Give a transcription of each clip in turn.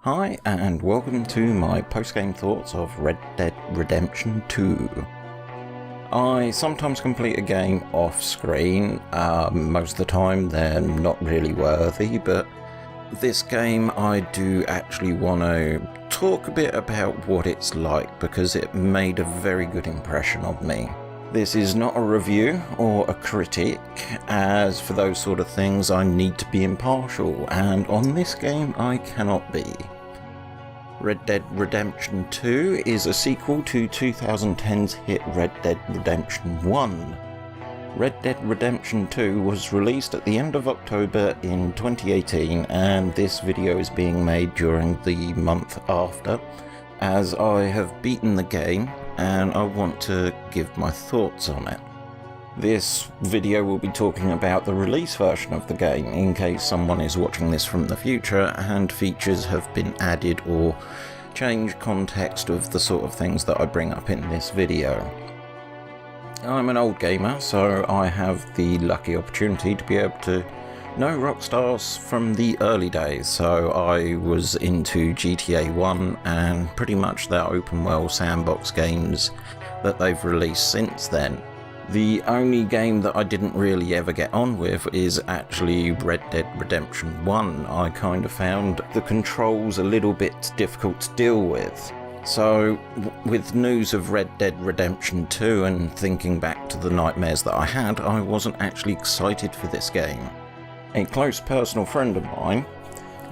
Hi and welcome to my post-game thoughts of Red Dead Redemption 2. I sometimes complete a game off-screen. Most of the time they're not really worthy, but this game I do actually want to talk a bit about what it's like because it made a very good impression on me. This is not a review or a critic, as for those sort of things I need to be impartial, and on this game I cannot be. Red Dead Redemption 2 is a sequel to 2010's hit Red Dead Redemption 1. Red Dead Redemption 2 was released at the end of October in 2018, and this video is being made during the month after, as I have beaten the game and I want to give my thoughts on it. This video will be talking about the release version of the game in case someone is watching this from the future and features have been added or changed context of the sort of things that I bring up in this video. I'm an old gamer, so I have the lucky opportunity to be able to know Rockstars from the early days, so I was into GTA 1 and pretty much their open world sandbox games that they've released since then. The only game that I didn't really ever get on with is actually Red Dead Redemption 1. I kind of found the controls a little bit difficult to deal with. So, with news of Red Dead Redemption 2 and thinking back to the nightmares that I had, I wasn't actually excited for this game. A close personal friend of mine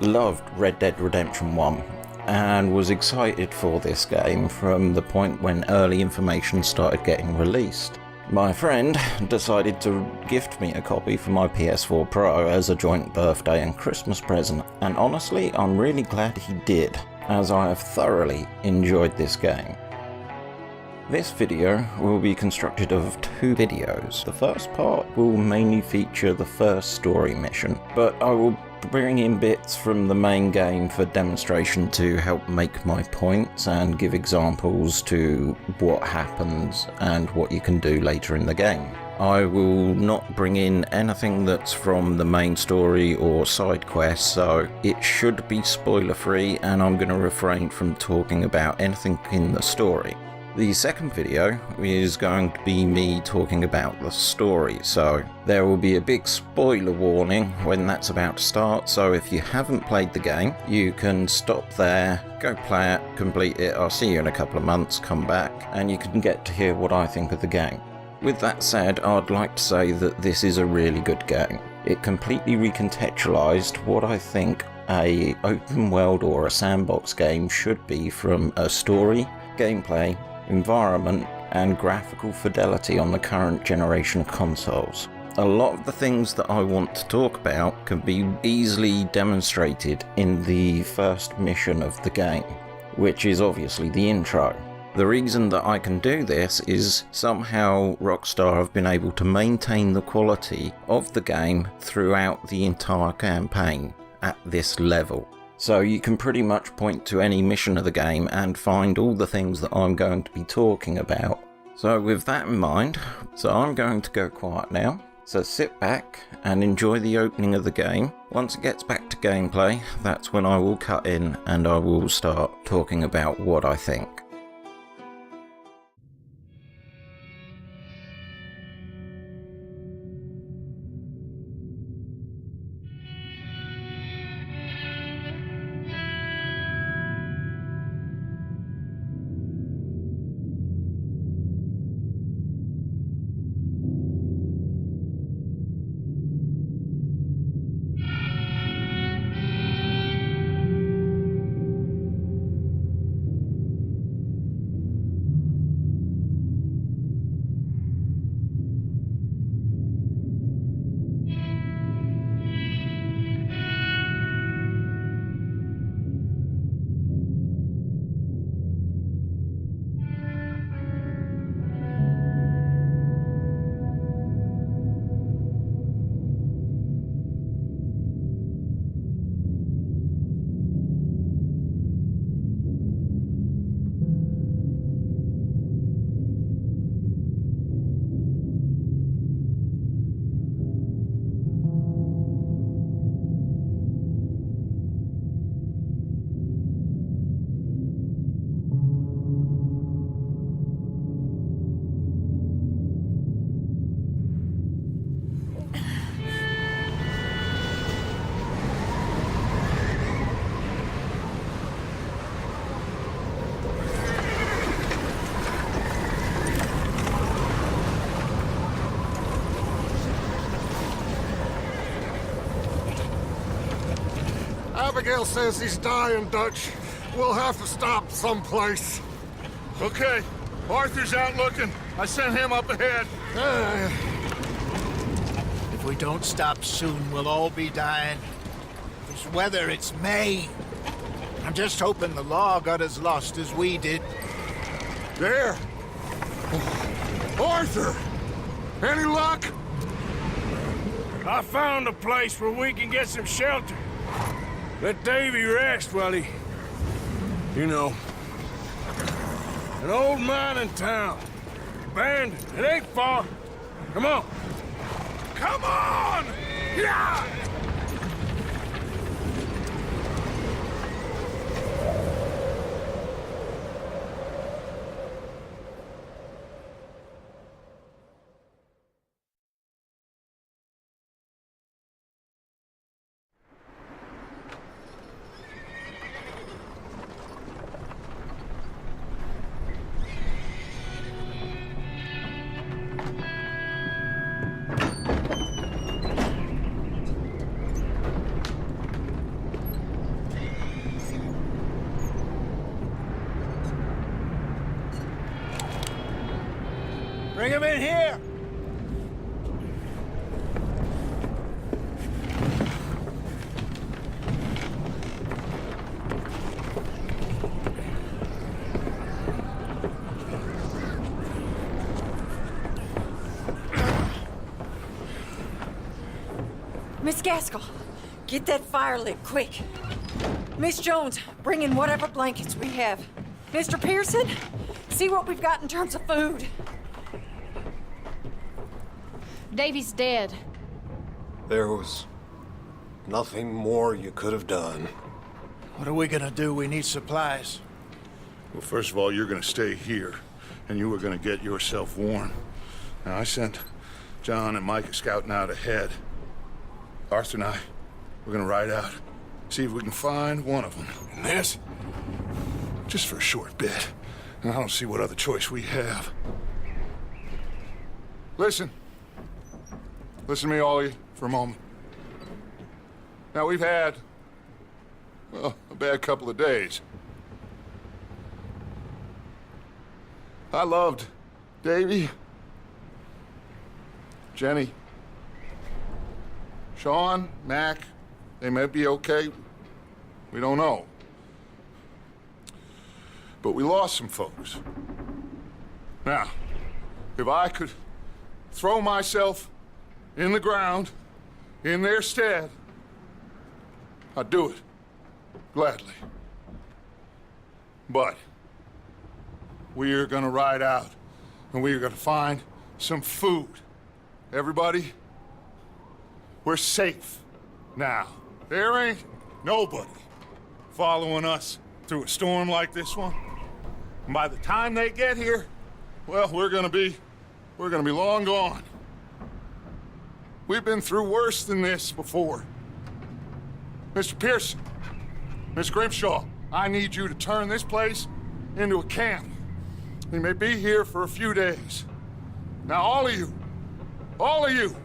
loved Red Dead Redemption 1 and was excited for this game from the point when early information started getting released. My friend decided to gift me a copy for my PS4 Pro as a joint birthday and Christmas present, and honestly I'm really glad he did, as I have thoroughly enjoyed this game. This video will be constructed of two videos. The first part will mainly feature the first story mission, but I will bring in bits from the main game for demonstration to help make my points and give examples to what happens and what you can do later in the game. I will not bring in anything that's from the main story or side quests, so it should be spoiler free, and I'm going to refrain from talking about anything in the story. The second video is going to be me talking about the story, so there will be a big spoiler warning when that's about to start, so if you haven't played the game, you can stop there, go play it, complete it, I'll see you in a couple of months, come back, and you can get to hear what I think of the game. With that said, I'd like to say that this is a really good game. It completely recontextualized what I think a open world or a sandbox game should be from a story, gameplay, environment and graphical fidelity on the current generation of consoles. A lot of the things that I want to talk about can be easily demonstrated in the first mission of the game, which is obviously the intro. The reason that I can do this is somehow Rockstar have been able to maintain the quality of the game throughout the entire campaign at this level. So you can pretty much point to any mission of the game and find all the things that I'm going to be talking about. So with that in mind, I'm going to go quiet now. So sit back and enjoy the opening of the game. Once it gets back to gameplay, that's when I will cut in and I will start talking about what I think. Abigail says he's dying, Dutch. We'll have to stop someplace. Okay, Arthur's out looking. I sent him up ahead. If we don't stop soon, we'll all be dying. This weather, it's May. I'm just hoping the law got as lost as we did. There! Arthur! Any luck? I found a place where we can get some shelter. Let Davy rest while he... You know. An old mining town. Abandoned. It ain't far. Come on. Come on! Yeah! Bring him in here! Miss Gaskell, get that fire lit, quick. Miss Jones, bring in whatever blankets we have. Mr. Pearson, see what we've got in terms of food. Davy's dead. There was nothing more you could have done. What are we gonna do? We need supplies. Well, first of all, you're gonna stay here, and you were gonna get yourself warm. Now, I sent John and Mike scouting out ahead. Arthur and I, we're gonna ride out, see if we can find one of them. And this? Just for a short bit. And I don't see what other choice we have. Listen. Listen to me, all of you, for a moment. Now, we've had, well, a bad couple of days. I loved Davy, Jenny, Sean, Mac. They may be okay. We don't know. But we lost some folks. Now, if I could throw myself in the ground, in their stead, I'd do it, gladly. But we are gonna ride out, and we are gonna find some food. Everybody, we're safe now. There ain't nobody following us through a storm like this one. And by the time they get here, well, we're gonna be long gone. We've been through worse than this before. Mr. Pearson, Miss Grimshaw, I need you to turn this place into a camp. We may be here for a few days. Now, all of you,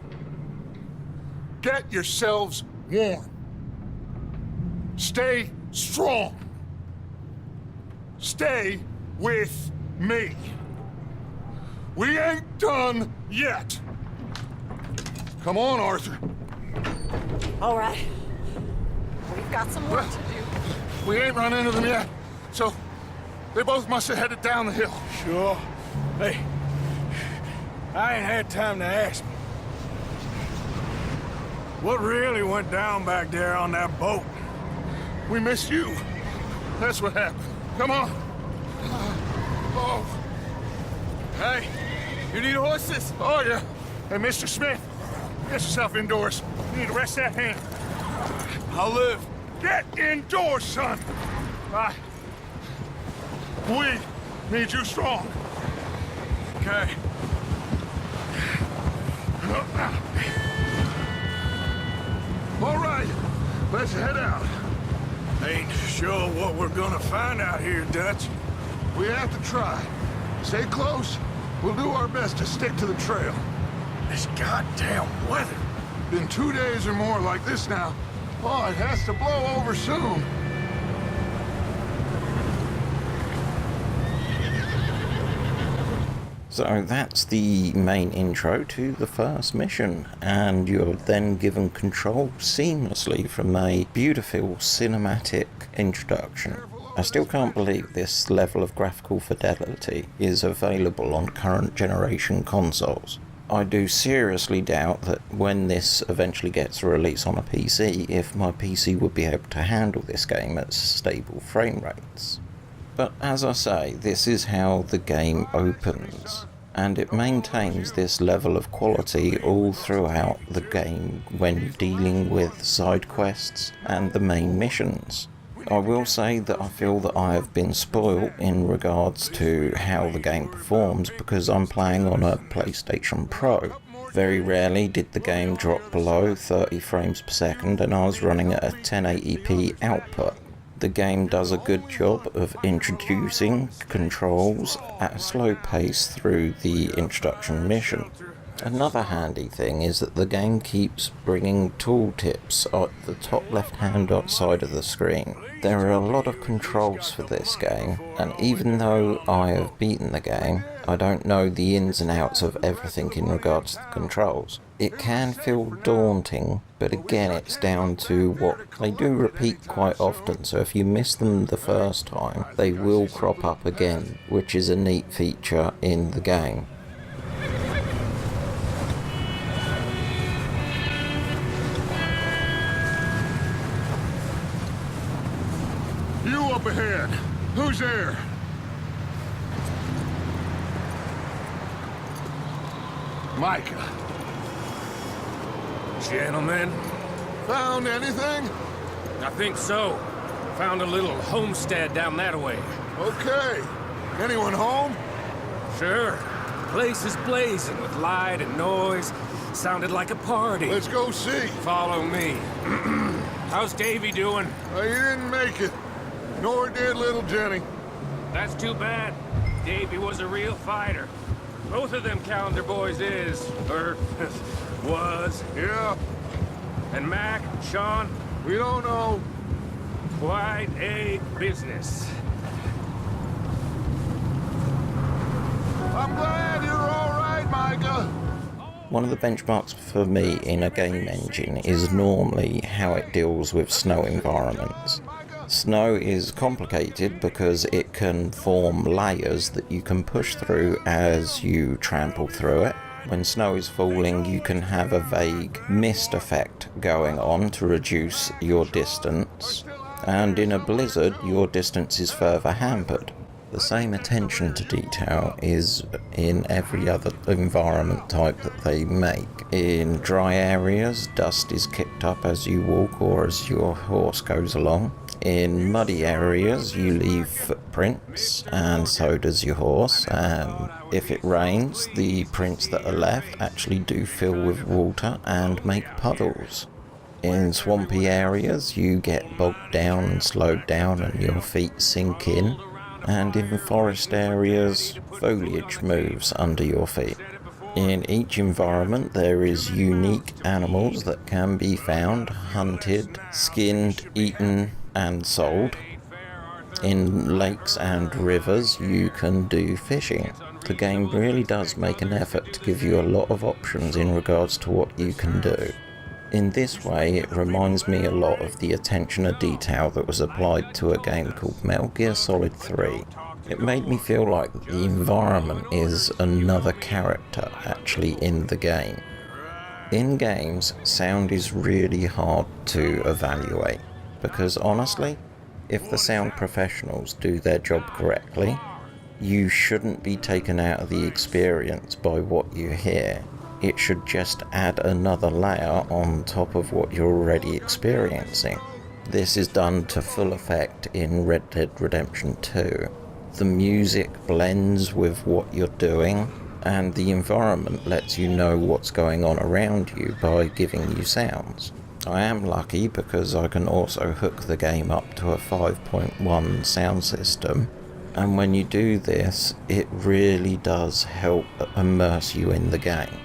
get yourselves warm. Stay strong. Stay with me. We ain't done yet. Come on, Arthur. All right. We've got some work to do. We ain't run into them yet, so they both must have headed down the hill. Sure. Hey, I ain't had time to ask. What really went down back there on that boat? We missed you. That's what happened. Come on. Oh. Hey, you need horses? Oh, yeah. Hey, Mr. Smith, get yourself indoors. You need to rest that hand. I'll live. Get indoors, son. We need you strong. Okay. All right, let's head out. Ain't sure what we're gonna find out here, Dutch. We have to try. Stay close. We'll do our best to stick to the trail. This goddamn weather. Been 2 days or more like this now. Oh, it has to blow over soon. So that's the main intro to the first mission, and you're then given control seamlessly from a beautiful cinematic introduction. I still can't believe this level of graphical fidelity is available on current generation consoles. I do seriously doubt that when this eventually gets released on a PC, if my PC would be able to handle this game at stable frame rates. But as I say, this is how the game opens, and it maintains this level of quality all throughout the game when dealing with side quests and the main missions. I will say that I feel that I have been spoilt in regards to how the game performs because I'm playing on a PlayStation Pro. Very rarely did the game drop below 30 frames per second, and I was running at a 1080p output. The game does a good job of introducing controls at a slow pace through the introduction mission. Another handy thing is that the game keeps bringing tooltips at the top left hand side of the screen. There are a lot of controls for this game, and even though I have beaten the game, I don't know the ins and outs of everything in regards to the controls. It can feel daunting, but again it's down to what they do repeat quite often, so if you miss them the first time, they will crop up again, which is a neat feature in the game. You up ahead. Who's there? Micah. Gentlemen, Found anything? I think so. Found a little homestead down that way. Okay. Anyone home? Sure. Place is blazing with light and noise. Sounded like a party. Let's go see. Follow me. How's Davy doing? He didn't make it. Nor did little Jenny. That's too bad. Davy was a real fighter. Both of them calendar boys is, or was. Yeah, And Mac, Sean, we don't know. quite a business. I'm glad you're all right, Micah. One of the benchmarks for me in a game engine is normally how it deals with snow environments. Snow is complicated because it can form layers that you can push through as you trample through it. When snow is falling, you can have a vague mist effect going on to reduce your distance, and in a blizzard your distance is further hampered. The same attention to detail is in every other environment type that they make. In dry areas, dust is kicked up as you walk or as your horse goes along. In muddy areas, you leave footprints, and so does your horse. And if it rains, the prints that are left actually do fill with water and make puddles. In swampy areas, you get bogged down and slowed down and your feet sink in. And in forest areas, foliage moves under your feet. In each environment there is unique animals that can be found, hunted, skinned, eaten and sold. In lakes and rivers you can do fishing. The game really does make an effort to give you a lot of options in regards to what you can do. In this way, it reminds me a lot of the attention to detail that was applied to a game called Metal Gear Solid 3. It made me feel like the environment is another character actually in the game. In games, sound is really hard to evaluate, because honestly, if the sound professionals do their job correctly, you shouldn't be taken out of the experience by what you hear. It should just add another layer on top of what you're already experiencing. This is done to full effect in Red Dead Redemption 2. The music blends with what you're doing, and the environment lets you know what's going on around you by giving you sounds. I am lucky because I can also hook the game up to a 5.1 sound system, and when you do this, it really does help immerse you in the game.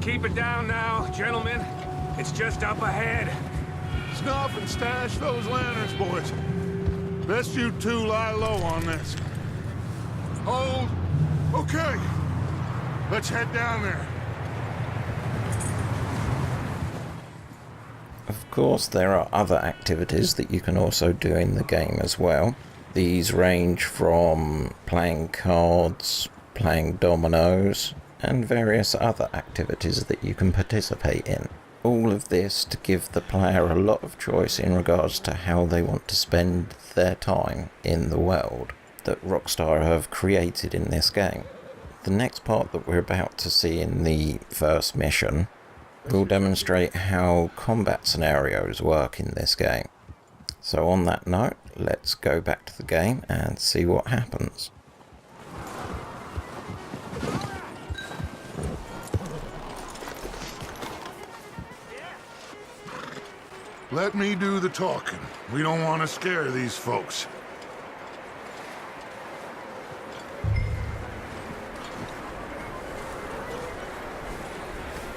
Keep it down now, gentlemen. It's just up ahead. Snuff and stash those lanterns, boys. Best you two lie low on this. Hold. Okay. Let's head down there. Of course, there are other activities that you can also do in the game as well. These range from playing cards, playing dominoes, and various other activities that you can participate in. All of this to give the player a lot of choice in regards to how they want to spend their time in the world that Rockstar have created in this game. The next part that we're about to see in the first mission will demonstrate how combat scenarios work in this game. So on that note, let's go back to the game and see what happens. Let me do the talking. We don't want to scare these folks.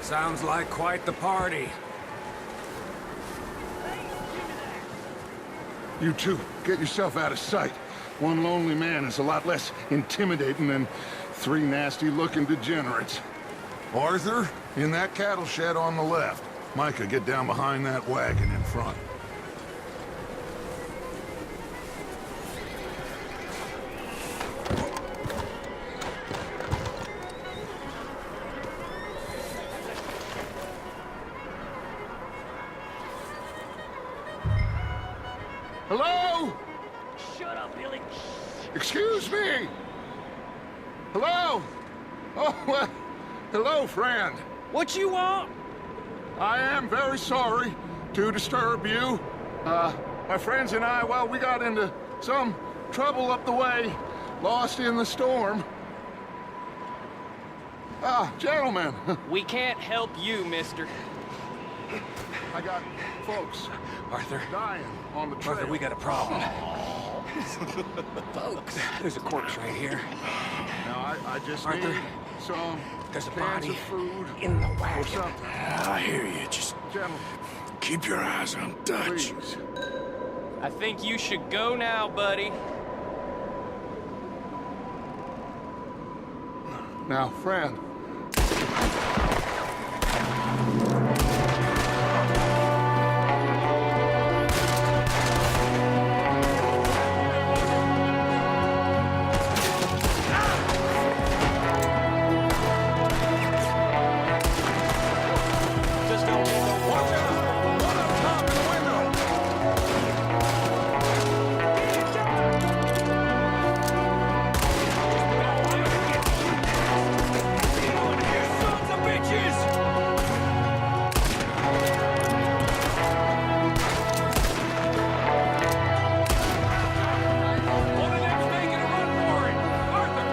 Sounds like quite the party. You two, get yourself out of sight. One lonely man is a lot less intimidating than three nasty-looking degenerates. Arthur, in that cattle shed on the left. Micah, get down behind that wagon in front. Hello? Shut up, Billy. Excuse me? Hello? Oh, well, hello, friend. What you want? I am very sorry to disturb you. My friends and I, well, we got into some trouble up the way, lost in the storm. Gentlemen, We can't help you, mister. I got folks Arthur. dying on the trail. Arthur, we got a problem. Folks, there's a corpse right here. Now, I just Arthur, need some there's a cans body of food in the or wagon. something. I hear you. Just Gentlemen, keep your eyes on Dutch. please. I think you should go now, buddy. Now, friend. Just don't get no Watch out! One up top in the window! Come on, you sons of bitches! One of them's making a run for it! Arthur!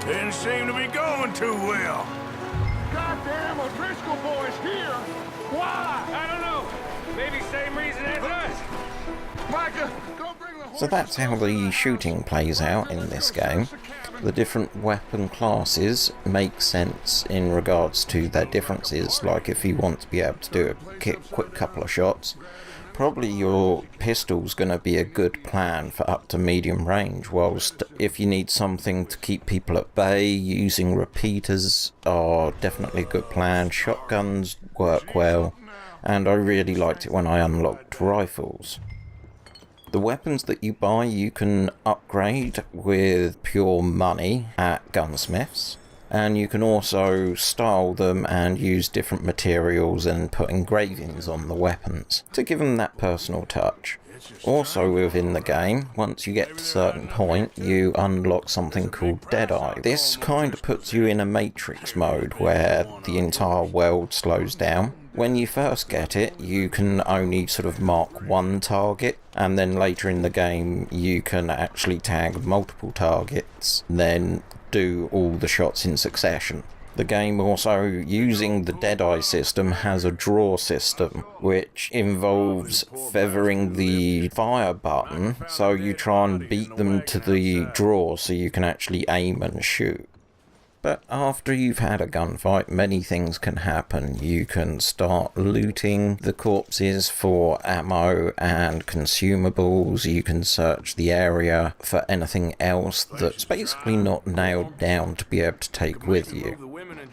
Didn't seem to be going too well. Goddamn O'Driscoll boys here! Why? I don't know. Maybe same reason as us. Micah, go bring the So that's how the shooting plays out in this game. The different weapon classes make sense in regards to their differences, like if you want to be able to do a quick couple of shots, probably your pistol's going to be a good plan for up to medium range, whilst if you need something to keep people at bay, using repeaters are definitely a good plan. Shotguns work well, and I really liked it when I unlocked rifles. The weapons that you buy you can upgrade with pure money at gunsmiths, and you can also style them and use different materials and put engravings on the weapons to give them that personal touch. Also within the game, once you get to a certain point, you unlock something called Deadeye. This kind of puts you in a Matrix mode where the entire world slows down. When you first get it, you can only sort of mark one target, and then later in the game you can actually tag multiple targets, then do all the shots in succession. The game also, using the Deadeye system, has a draw system, which involves feathering the fire button, so you try and beat them to the draw so you can actually aim and shoot. But after you've had a gunfight, many things can happen. You can start looting the corpses for ammo and consumables. You can search the area for anything else that's basically not nailed down to be able to take with you.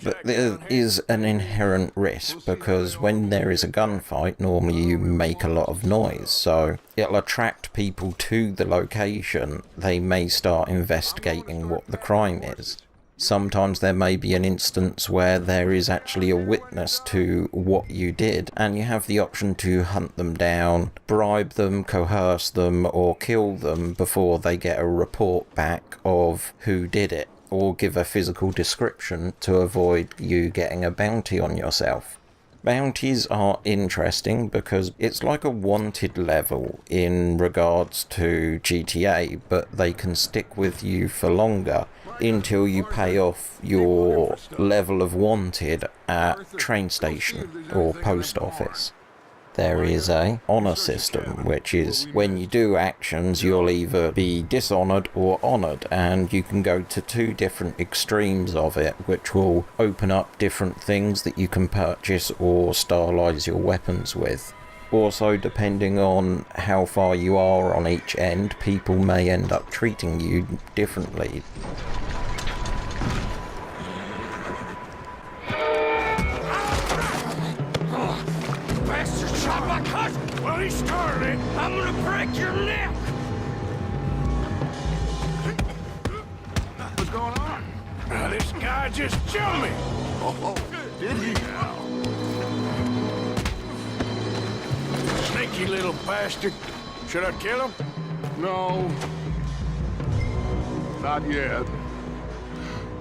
But there is an inherent risk, because when there is a gunfight, normally you make a lot of noise, so it'll attract people to the location. They may start investigating what the crime is. Sometimes there may be an instance where there is actually a witness to what you did, and you have the option to hunt them down, bribe them, coerce them, or kill them before they get a report back of who did it, or give a physical description to avoid you getting a bounty on yourself. Bounties are interesting because it's like a wanted level in regards to GTA, but they can stick with you for longer until you pay off your level of wanted at train station or post office. There is a honour system, which is when you do actions you'll either be dishonoured or honoured, and you can go to two different extremes of it, which will open up different things that you can purchase or stylise your weapons with. Also, depending on how far you are on each end, people may end up treating you differently. Well, he started. I'm gonna break your neck. What's going on? This guy just jumped me. Oh, did he now? Sneaky little bastard. Should I kill him? No. Not yet.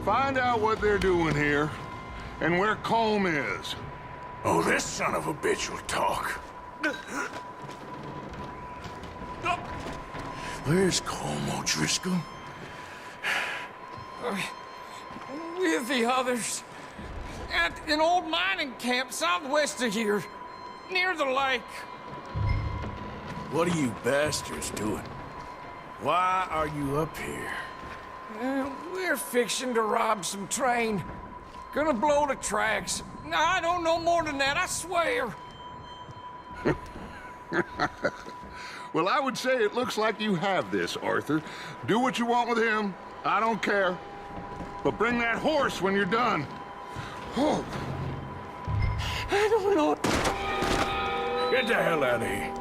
Find out what they're doing here and where Colm is. Oh, this son of a bitch will talk. Where's Colm O'Driscoll? With the others. At an old mining camp southwest of here. Near the lake. What are you bastards doing? Why are you up here? We're fixing to rob some train. Gonna blow the tracks. I don't know more than that, I swear. Well, I would say it looks like you have this, Arthur. Do what you want with him. I don't care. But bring that horse when you're done. Oh. I don't know. Get the hell out of here.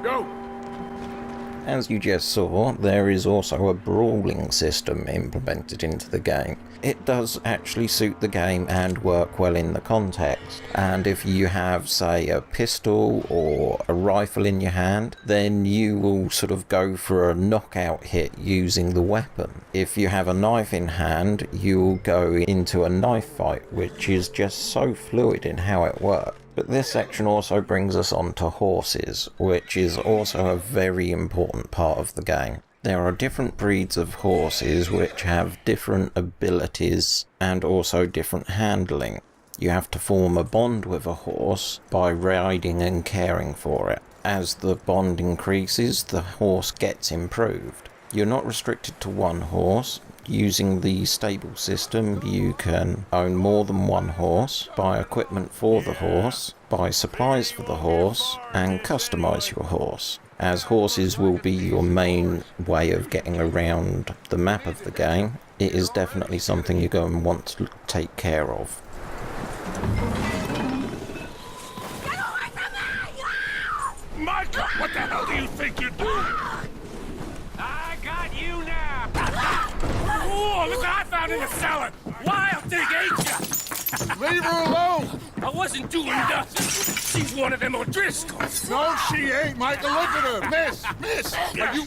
Go. As you just saw, there is also a brawling system implemented into the game. It does actually suit the game and work well in the context, and if you have, say, a pistol or a rifle in your hand, then you will sort of go for a knockout hit using the weapon. If you have a knife in hand, you'll go into a knife fight, which is just so fluid in how it works. But this section also brings us on to horses, which is also a very important part of the game. There are different breeds of horses which have different abilities and also different handling. You have to form a bond with a horse by riding and caring for it. As the bond increases, the horse gets improved. You're not restricted to one horse. Using the stable system, you can own more than one horse, buy equipment for the horse, buy supplies for the horse, and customize your horse. As horses will be your main way of getting around the map of the game, it is definitely something you're going to want to take care of. Micah, what the hell do you think you're doing? I got you now. Oh, look what I found in the cellar. Wild thing, ain't ya? Leave her alone! I wasn't doing nothing. She's one of them O'Driscolls. No, she ain't, Michael. Look at her. Miss! Are you...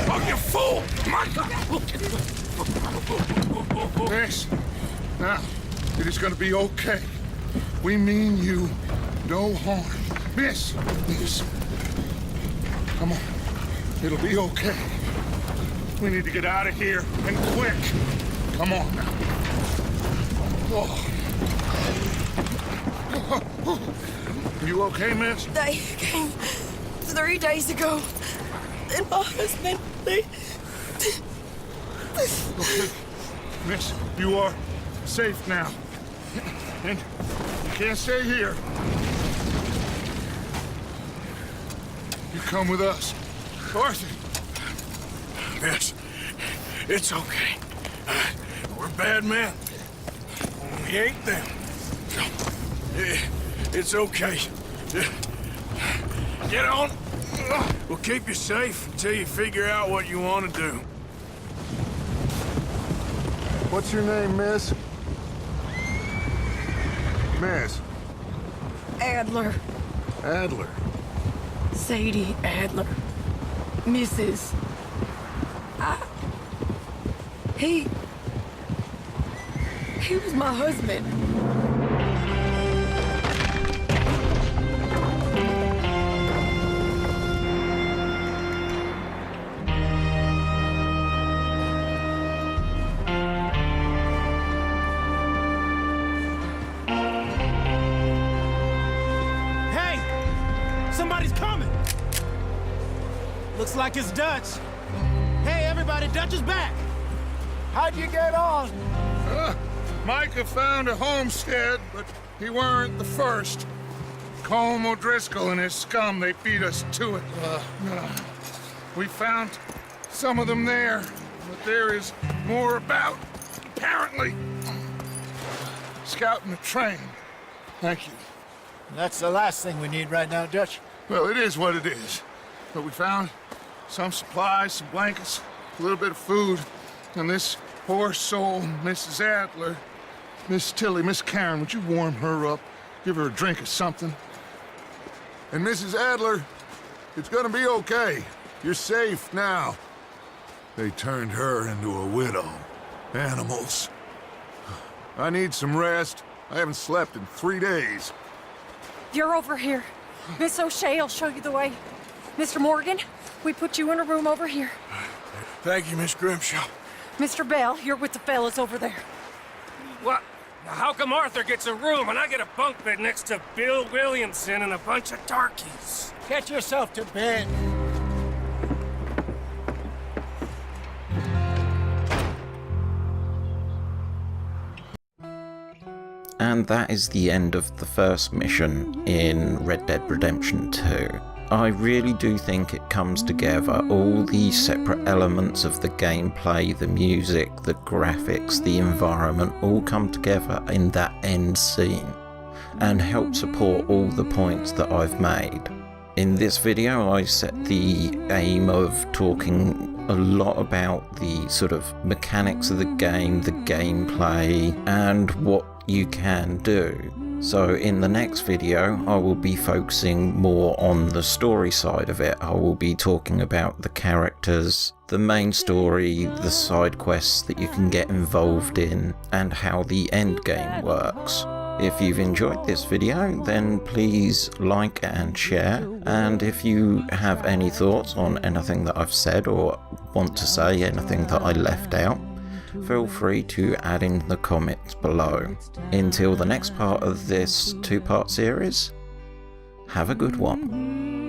Oh, you fool! Micah! Miss, now, it is gonna be okay. We mean you no harm. Miss! Come on. It'll be okay. We need to get out of here, and quick. Come on now. You okay, miss? They came 3 days ago. And my husband, they... Okay. Miss, you are safe now. And you can't stay here. You come with us. Arthur! Miss, it's okay. We're bad men. We ain't them. It's okay. Get on. We'll keep you safe until you figure out what you want to do. What's your name, miss? Miss? Adler. Adler. Sadie Adler. Mrs. He was my husband. Somebody's coming! Looks like it's Dutch. Hey, everybody, Dutch is back! How'd you get on? Micah found a homestead, but he weren't the first. Colm O'Driscoll and his scum, they beat us to it. We found some of them there, but there is more about, apparently. Scouting the train. Thank you. That's the last thing we need right now, Dutch. Well, it is what it is. But we found some supplies, some blankets, a little bit of food, and this poor soul, Mrs. Adler, Miss Tilly, Miss Karen, would you warm her up? Give her a drink or something? And Mrs. Adler, it's gonna be okay. You're safe now. They turned her into a widow. Animals. I need some rest. I haven't slept in 3 days. You're over here. Miss O'Shea will show you the way. Mr. Morgan, we put you in a room over here. Thank you, Miss Grimshaw. Mr. Bell, you're with the fellas over there. What? How come Arthur gets a room and I get a bunk bed next to Bill Williamson and a bunch of darkies? Get yourself to bed. And that is the end of the first mission in Red Dead Redemption 2. I really do think it comes together, all the separate elements of the gameplay, the music, the graphics, the environment, all come together in that end scene and help support all the points that I've made. In this video I set the aim of talking a lot about the sort of mechanics of the game, the gameplay, and what you can do. So in the next video I will be focusing more on the story side of it. I will be talking about the characters, the main story, the side quests that you can get involved in, and how the end game works. If you've enjoyed this video, then please like and share, and if you have any thoughts on anything that I've said or want to say anything that I left out, feel free to add in the comments below. Until the next part of this two-part series, have a good one.